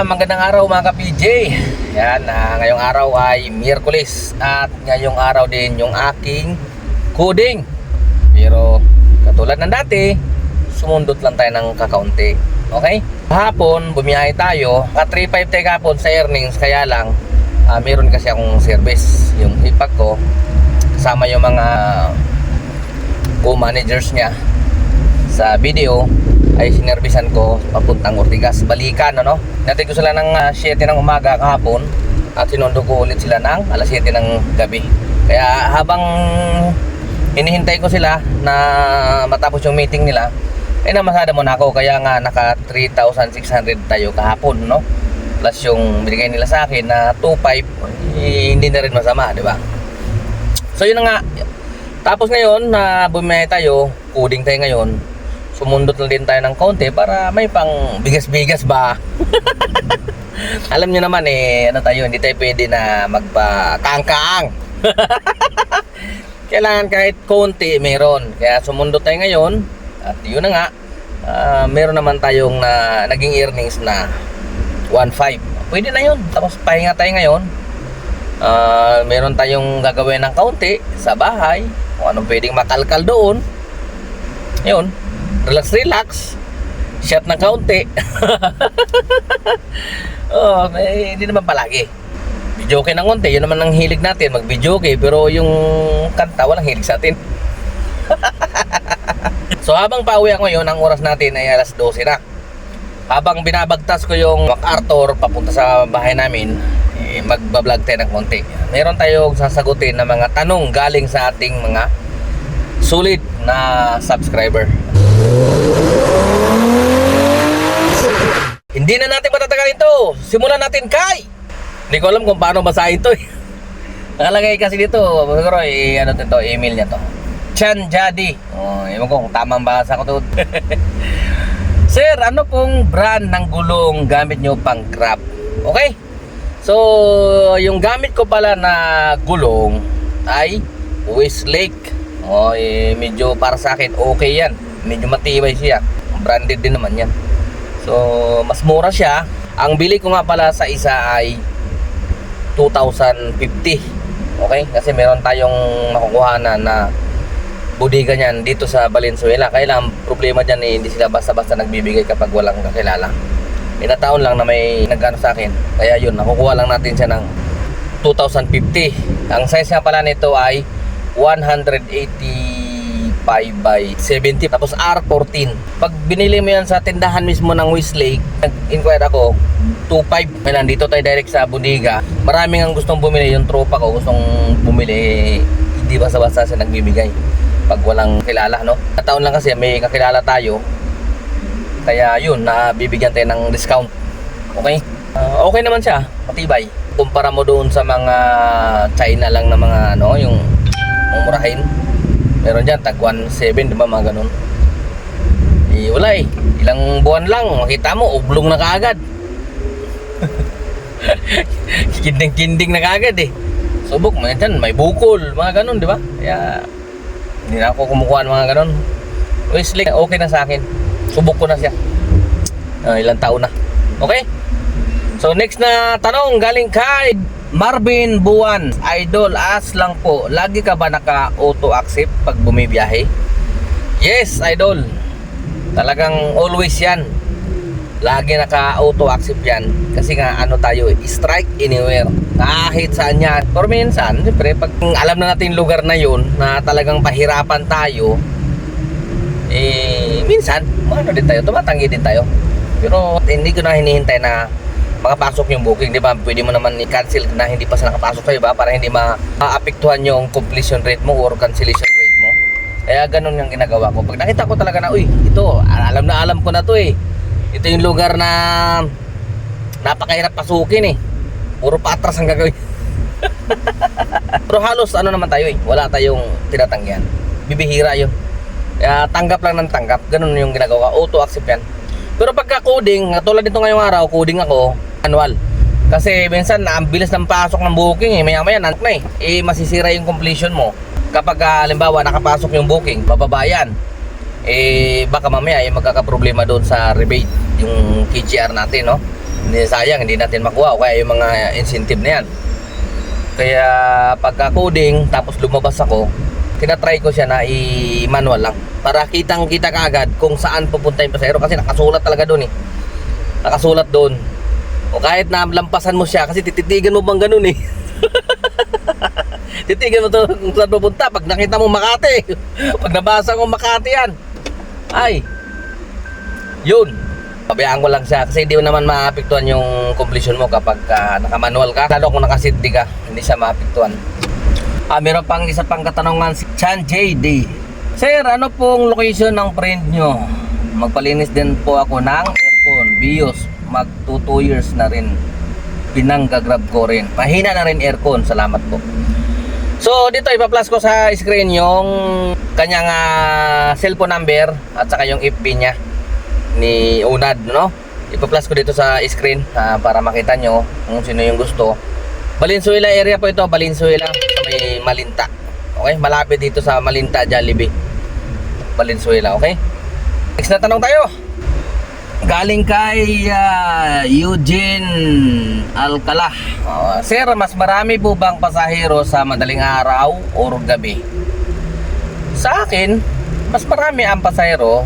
Magandang araw mga ka-PJ. Yan, ngayong araw ay Miyerkules at ngayong araw din yung aking coding. Pero katulad ng dati, sumundot lang tayo ng kakaunti. Okay? Hapon, bumiyahe tayo. Ka 3.5 tayo kapon sa earnings, kaya lang meron kasi akong service. Yung ipag ko, kasama yung mga co-managers niya sa video, ay sinervisan ko papuntang Ortigas, balikan, ano? Natin ko sila ng 7 ng umaga kahapon at sinundo ko ulit sila ng alas 7 ng gabi. Kaya habang hinihintay ko sila na matapos yung meeting nila, ay namasada muna ako. Kaya nga naka 3,600 tayo kahapon, no? Plus yung binigay nila sa akin na 2,500, hindi na rin masama, di ba? So yun na nga. Tapos ngayon na bumiyahe tayo, coding tayo ngayon, sumundot na din tayo ng konti para may pang bigas-bigas ba. Alam nyo naman ano tayo, hindi tayo pwede na magpa-kaang-kaang. Kailangan kahit konti meron. Kaya sumundot tayo ngayon at yun na nga, meron naman tayong naging earnings na 1,500. Pwede na yun. Tapos pahinga tayo ngayon. Meron tayong gagawin ng kaunti sa bahay, kung anong pwedeng makalkal doon. Yun, relax, shot ng kaunti. Hindi naman palagi. Videoke ng konti, yun naman ang hilig natin, mag-videoke. Pero yung kanta, walang hilig sa atin. So habang pauwi ako ngayon, ang oras natin ay alas 12 na. Habang binabagtas ko yung MacArthur papunta sa bahay namin, magbablog tayo ng konti. Meron tayong sasagutin na mga tanong galing sa ating mga sulit na subscriber. Hindi na natin matatagal ito. Simulan natin kay, hindi ko alam kung paano basahin ito. Nakalagay kasi dito, siguro ano to, email niya to, Chan Jadi. Ewan ko kung tamang basa ko to. Sir, ano pong brand ng gulong gamit nyo pang Grab? Okay? So, yung gamit ko pala na gulong ay Westlake. Medyo para sa akin okay yan. Medyo matibay siya. Branded din naman yan. So, mas mura siya. Ang bili ko nga pala sa isa ay 2,050. Okay? Kasi meron tayong makukuhanan na bodega niyan dito sa Valenzuela. Kaya lang, problema dyan hindi sila basta-basta nagbibigay kapag walang kakilala. Inataon lang na may nagano sa akin. Kaya yun, nakukuha lang natin siya ng 2,050. Ang size nga pala nito ay 185 by 70. Tapos R14. Pag binili mo yan sa tindahan mismo ng Westlake, nag-inquire ako, 2,500. Kaya nandito tayo direct sa bodega. Maraming ang gustong bumili. Yung tropa ko gustong bumili. Hindi basta-basta siya nagbibigay pag walang kilala, no? Nataon lang kasi may kakilala tayo. Kaya yun, nabibigyan tayo ng discount. Okay? Okay naman siya, matibay. Kumpara mo doon sa mga China lang na mga yung mumurahin. Meron dyan, tag 1.7, di ba, mga ganun. Wala ilang buwan lang, makita mo, ublong na kaagad. Kinding-kinding na kaagad Subok, may bukol, mga ganun, di ba? Kaya hindi na ako kumukuha ng mga ganun. Westlake, okay na sa akin. Subok ko na siya. Ilang taon na. Okay? So next na tanong galing kay Marvin Buwan. Idol, ask lang po, lagi ka ba naka-auto accept pag bumibiyahe? Yes, idol. Talagang always yan. Lagi naka-auto accept yan. Kasi nga tayo strike anywhere. Kahit saan yan. Pero minsan, siyempre, pag alam na natin lugar na yun, na talagang pahirapan tayo, minsan, din tayo, tumatanggi din tayo. Pero hindi ko na hinihintay na makapasok yung booking, di ba? Pwede mo naman i-cancel na hindi pa sa nakapasok sa'yo, ba? Para hindi maapektuhan yung completion rate mo or cancellation rate mo. Kaya ganun yung ginagawa ko. Pag nakita ko talaga na, ito, alam ko na to Ito yung lugar na napakahirap pasukin Puro patras ang gagawin. Pero halos naman tayo wala tayong tinatanggihan. Bibihira yun. Kaya tanggap lang ng tanggap. Ganun yung ginagawa. Auto accept yan. Pero pagka coding, tulad nito ngayong araw, coding ako, manual. Kasi minsan ang bilis ng pasok ng booking maya-maya nantok na masisira yung completion mo. Kapag halimbawa nakapasok yung booking, bababayan. Baka mamaya magkakaproblema doon sa rebate, yung KGR natin, no? Hindi, sayang, hindi natin makuha. O kaya yung mga incentive na yan. Kaya pagka coding, tapos lumabas ako, tinatry ko siya na i-manual lang. Para kitang-kita kaagad kung saan pupunta yung pasahero. Kasi nakasulat talaga doon eh. Nakasulat doon. O kahit na lampasan mo siya, kasi tititigan mo bang ganun eh. Titigan mo to kung saan pupunta. Pag nakita mo Makati, pag nabasa mo Makati yan, ay, yun. Pabayaan ko lang siya kasi hindi mo naman maapektuhan yung completion mo kapag naka-manual ka. Lalo kung naka-CD ka, hindi siya maapektuhan. Meron pang isa pang katanungan si Chan JD. Sir, ano pong location ng friend nyo? Magpalinis din po ako ng aircon, BIOS. Mag 2 years na rin. Pinanggagrab ko rin. Mahina na rin aircon. Salamat po. So dito ipa-plus ko sa screen yung kanyang cellphone number at saka yung FB niya ni Unad, no? Ipa-plus ko dito sa screen para makita nyo kung sino yung gusto. Valenzuela area po ito, Valenzuela sa may Malinta. Okay, malapit dito sa Malinta, Jollibee. Valenzuela, okay? Next na tanong tayo. Galing kay Eugene Alcala. Sir, mas marami po bang pasahero sa madaling araw o gabi? Sa akin, mas marami ang pasahero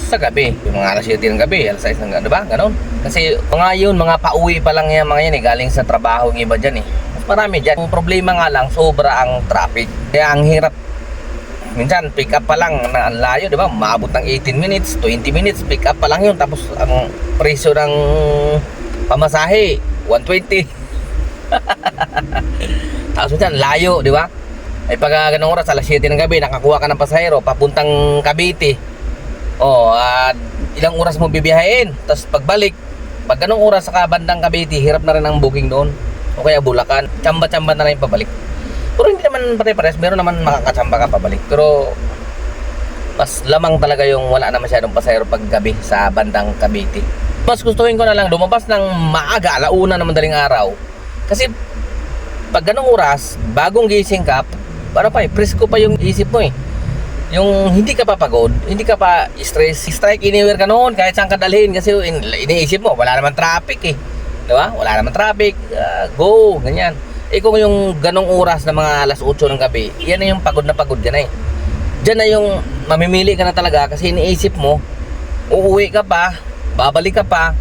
sa gabi. Yung mga alas 7 ng gabi, alas 6 ng gabi, diba? Ganon. Kasi mga yun, mga pauwi pa lang yan, mga yan eh. Galing sa trabaho ng iba dyan eh. Mas marami dyan. Yung problema nga lang, sobra ang traffic. Kaya ang hirap. Minsan, pick up pa lang na ang layo, diba? Maabot ng 18 minutes, 20 minutes, pick up pa lang yun. Tapos ang presyo ng pamasahe, 120. Tapos minsan, layo, diba? Ay pag ganong oras, alas 7 ng gabi, nakakuha ka ng pasahero, papuntang Cavite. Ilang oras mo bibiyahin. Tapos pagbalik, pag ganong oras sa bandang Cavite, hirap na rin ang booking doon. O kaya Bulacan, tsamba-tsamba na rin pabalik. Pero hindi naman pare-pares, meron naman makakatsamba ka pabalik. Pero mas lamang talaga yung wala na masyadong pasahero pag gabi sa bandang Cavite. Mas gustuhin ko na lang lumabas ng maaga, alauna na madaling araw. Kasi pag ganong oras, bagong gising ka, para pa presko pa yung isip mo eh. Yung hindi ka pa pagod, hindi ka pa strike anywhere ka noon, kahit saan ka dalhin. Kasi iniisip mo, wala naman traffic eh. Diba? Wala naman traffic, go, ganyan. Kung yung ganong oras na mga alas 8 ng gabi, yan na yung pagod ka na eh. Diyan na yung mamimili ka na talaga kasi iniisip mo, uuwi ka pa, babalik ka pa,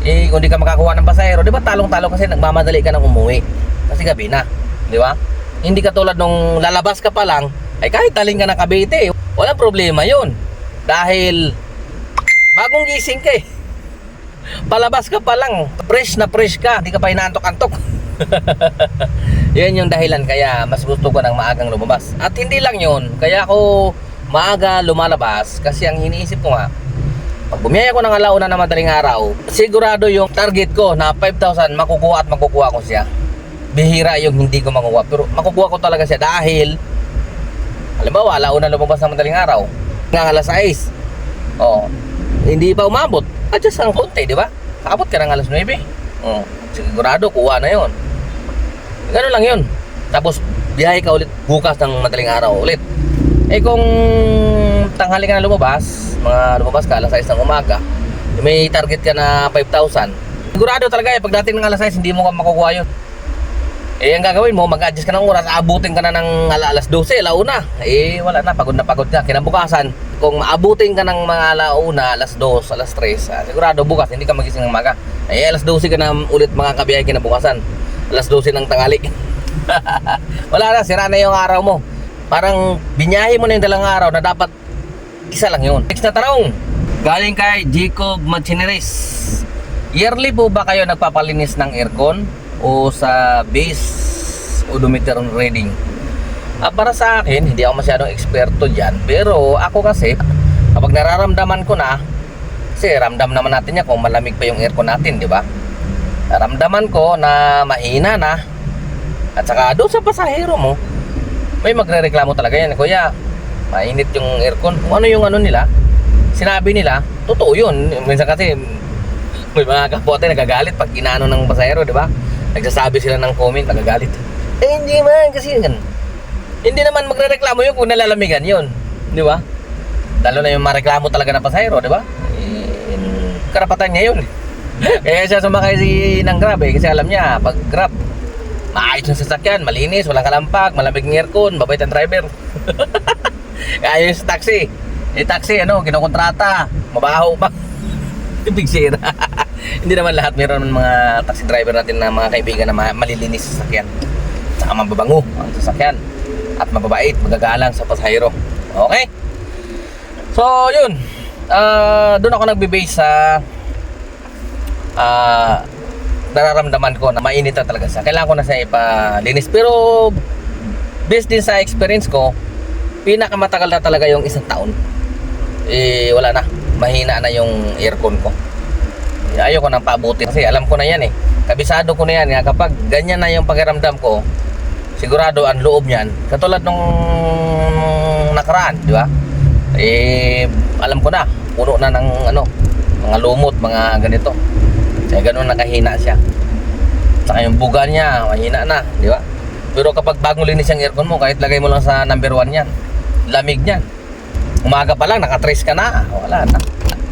kung di ka makakuha ng pasahero, di ba talong-talong kasi nagmamadali ka ng umuwi. Kasi gabi na, di ba? Hindi ka tulad nung lalabas ka pa lang, ay kahit taling ka ng Cavite, walang problema yun. Dahil bagong gising ka eh. Palabas ka pa lang, fresh na fresh ka, di ka pa inaantok-antok. Yan yung dahilan kaya mas gusto ko ng maagang lumabas. At hindi lang yun, kaya ako maaga lumalabas kasi ang iniisip ko nga, pag bumiyaya ko ng alauna na madaling araw, sigurado yung target ko na 5,000 makukuha at makukuha ko siya. Bihira yung hindi ko makukuha, pero makukuha ko talaga siya dahil halimbawa alauna lumabas ng madaling araw ng alas 6, hindi pa umabot, adjust ang konti, di ba? Abot ka ng alas 9, sigurado kuha na yon. Gano'n lang yun. Tapos biyahe ka ulit bukas ng madaling araw ulit. Kung tanghali ka na lumabas ka alas 6 ng umaga, may target ka na 5,000, sigurado talaga pagdating ng alas 6 hindi mo ka makukuha yun. Ang gagawin mo, mag-adjust ka ng oras, abutin ka na ng alas 12, alauna. Wala na, pagod ka. Kinabukasan, kung maabutin ka ng mga alauna, alas 2, alas 3, sigurado bukas hindi ka magising ng umaga. Alas 12 ka na ulit mga kabiyahe kinabukasan, alas 12 ng tanghali. Wala na, sira na yung araw mo. Parang binyahe mo na yung dalang araw na dapat isa lang yun. Next na tanong, galing kay Jacob Machineris. Yearly po ba kayo nagpapalinis ng aircon o sa base odometer reading? Para sa akin, hindi ako masyadong eksperto dyan. Pero ako kasi, kapag nararamdaman ko na, kasi ramdam naman natin yan kung malamig pa yung aircon natin, di ba? Naramdaman ko na mahina na, at saka doon sa pasahero mo, may magre-reklamo talaga yan. Kuya, mainit yung aircon. Kung ano yung ano nila, sinabi nila, totoo yun. Minsan kasi, may mga kapwa tayo nagagalit pag inaano ng pasahero, di ba? Nagsasabi sila ng comment, nagagalit. Hindi man, kasi yan. Hindi naman magre-reklamo yun kung nalalamigan yun, di ba? Lalo na yung mareklamo talaga ng pasahero, di ba? Karapatan niya yun. Kaya siya sumakay ng Grab eh, kasi alam niya, pag Grab, maayos na sasakyan, malinis, walang kalampag, malamig ng aircon, mabait ang driver. Kaya yung taxi. Yung taxi, kinukontrata, mabaho pa. Big sira. Hindi naman lahat, meron mga taxi driver natin na mga kaibigan na malilinis sa sasakyan. Saka mababango ang sasakyan. At mababait, magagalang sa pasahero. Okay? So, yun. Doon ako nagbe-base sa nararamdaman ko na mainit na talaga siya. Kailangan ko na siya ipalinis. Pero based din sa experience ko, pinakamatagal na talaga yung 1 taon. Wala na. Mahina na yung aircon ko. Ayoko nang paabutin kasi alam ko na yan eh. Kabisado ko na yan. Kapag ganyan na yung pakiramdam ko, sigurado ang loob niyan. Katulad nung nakaraan, di ba? Alam ko na, puno na ng mga lumot, mga ganito. Kaya ganun nakahina siya. Saka yung buga niya, mahina na, di ba? Pero kapag bagong linis yung aircon mo, kahit lagay mo lang sa number 1 yan, lamig niyan. Umaga pa lang, nakatrace ka na, wala na.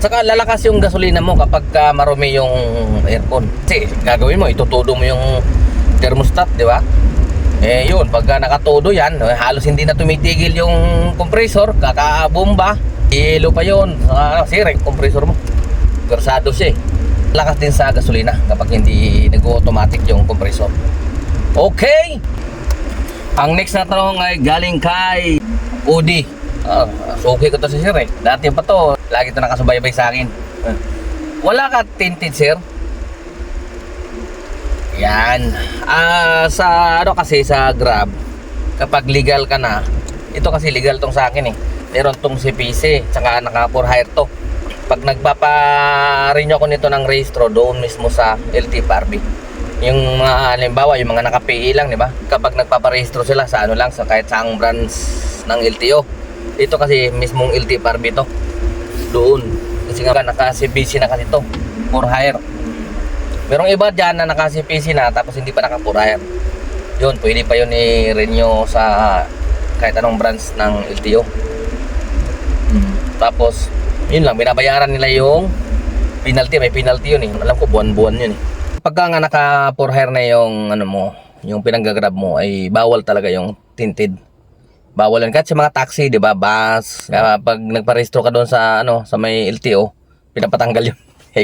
Saka lalakas yung gasolina mo kapag marumi yung aircon. Kasi gagawin mo, itutudo mo yung thermostat, di ba? Yun, pagka nakatodo yan, halos hindi na tumitigil yung compressor, kakabomba, ilo pa yun, sirek compressor mo. Versado siya eh. Lakas din sa gasolina kapag hindi nag-automatic yung compressor. Okay! Ang next na tanong ay galing kay Udi. Okay ko to si sir eh. Dati pa to, lagi to nakasubaybay sa akin. Wala ka tinted sir? Yan. Sa kasi sa Grab, kapag legal ka na, ito kasi legal tong sa akin eh. Meron tong CPC, tsaka naka for hire to. Pag nagpapa-renew ako nito ng rehistro doon mismo sa LTFRB. Yung mga halimbawa, yung mga naka-PE lang, di ba? Kapag nagpapa-rehistro sila sa lang, sa kahit saang branch ng LTO. Ito kasi mismong LTFRB to. Doon. Kasi nga naka-CPC na kasi to. For hire. Merong iba dyan na naka-CPC na tapos hindi pa naka-for-hire. Yun, pwede pa yun i-renew sa kahit anong branch ng LTO. Tapos, yun lang, binabayaran nila yung penalty. May penalty yun eh. Alam ko, buwan-buwan yun eh. Pagka nga naka-for-hire na yung, yung pinanggagrab mo, ay bawal talaga yung tinted. Bawal yan. Kahit sa mga taxi, di ba, bus. Pag nagparehistro ka doon sa, sa may LTO, pinapatanggal yun.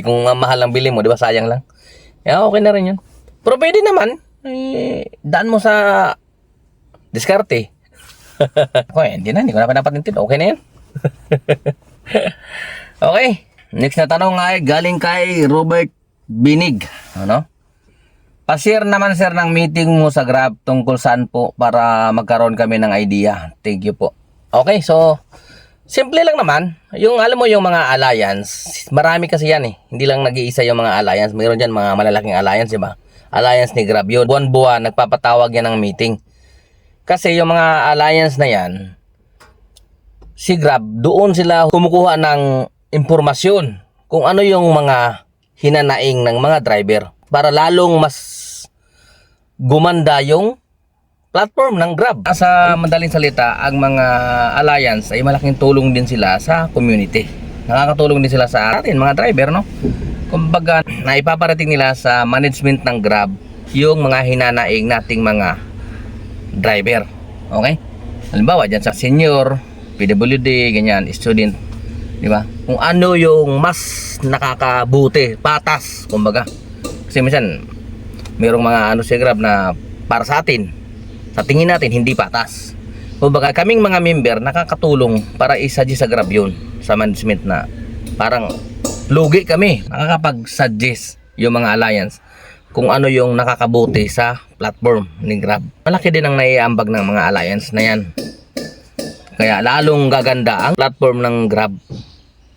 Kung mahal ang bili mo, di ba, sayang lang. Kaya okay na rin yun. Pero pwede naman, daan mo sa diskarte. Hindi ko na pinapatintin. Okay na yan. Okay. Next na tanong ay galing kay Robert Binig. Pa-share naman sir ng meeting mo sa Grab tungkol saan po para magkaroon kami ng idea. Thank you po. Okay, so simple lang naman. Yung alam mo yung mga alliance, marami kasi yan eh. Hindi lang nag-iisa yung mga alliance. Mayroon dyan mga malalaking alliance, diba? Alliance ni Grab yun. Buwan-buwan, nagpapatawag yan ng meeting. Kasi yung mga alliance na yan, si Grab, doon sila kumukuha ng impormasyon kung ano yung mga hinanaing ng mga driver para lalong mas gumanda yung platform ng Grab. Sa madaling salita, ang mga alliance ay malaking tulong din sila sa community. Nakakatulong din sila sa atin, mga driver, no? Kumbaga, naipaparating nila sa management ng Grab yung mga hinanaing nating mga driver. Okay? Halimbawa, dyan sa senior, PWD, ganyan, student, di ba? Kung ano yung mas nakakabuti, patas, kumbaga. Kasi minsan, mayroong mga si Grab na para sa atin, sa tingin natin, hindi patas. Kumbaga, kaming mga member, nakakatulong para isa-suggest sa Grab yun, sa management na parang lugi kami, nakakapag-suggest yung mga alliance kung ano yung nakakabuti sa platform ni Grab. Malaki din ang naiambag ng mga alliance na yan. Kaya lalong gaganda ang platform ng Grab.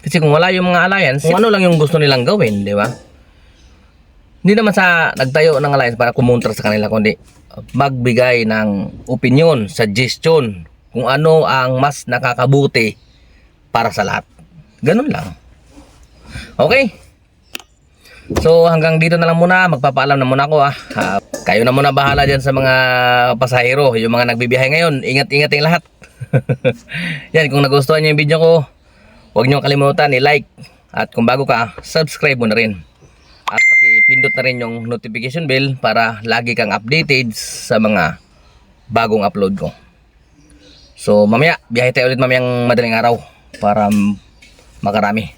Kasi kung wala yung mga alliance, kung ano lang yung gusto nilang gawin, di ba? Hindi naman sa nagtayo ng alliance para kumontra sa kanila, kundi magbigay ng opinion, suggestion, kung ano ang mas nakakabuti para sa lahat. Ganun lang. Okay? So hanggang dito na lang muna, magpapaalam na muna ako kayo na muna bahala dyan sa mga pasahero, yung mga nagbibiyahe ngayon, ingat-ingat yung lahat. Yan, kung nagustuhan nyo yung video ko, huwag nyo kalimutan i-like, at kung bago ka, subscribe mo na rin. At ipindot na rin yung notification bell para lagi kang updated sa mga bagong upload ko. So mamaya, biyahe tayo ulit mamayang madaling araw para makarami.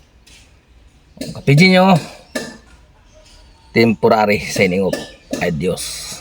Kapidin nyo, temporary signing off. Adios.